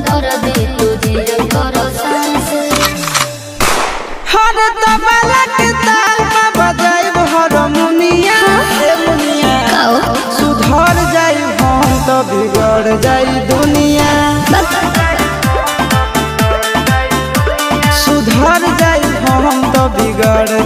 दर्द तुझे करो सांस हर तबला के ताल में बजाइब हारमोनिया ए मुनिया सुधर जाई हम तो बिगड़ जाई दुनिया सुधर जाई हम तो बिगड़